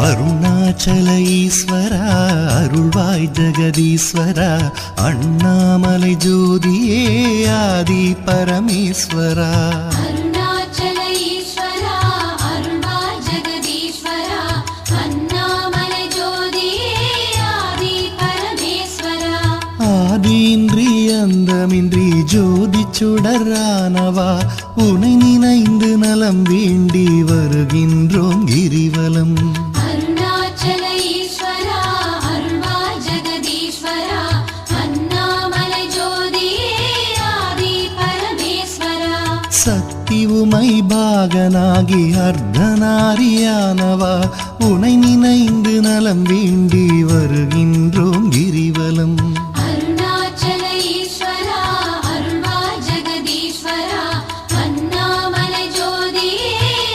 அருணாச்சல ஈஸ்வரா அருள்வாய் ஜெகதீஸ்வரா அண்ணாமலை ஜோதியே ஆதி பரமேஸ்வரா அருணாச்சல ஈஸ்வரா அருள்வாய் ஜெகதீஸ்வரா அண்ணாமலை ஜோதியே ஆதி பரமேஸ்வரா ஆதியின்றி அந்தமின்றி ஜோதி சுடரானவா உனை நினைந்து நலம் வேண்டி வருகின்றோம் கிரிவலம் அருணாச்சல ஈஸ்வரா அருள்வாய் ஜெகதீஸ்வரா அண்ணாமலை ஜோதியே ஆதி பரமேஸ்வரா சக்தி உமை பாகனாகி அர்த்தநாரியானவா உனை நினைந்து நலம் வேண்டி வருகின்றோம்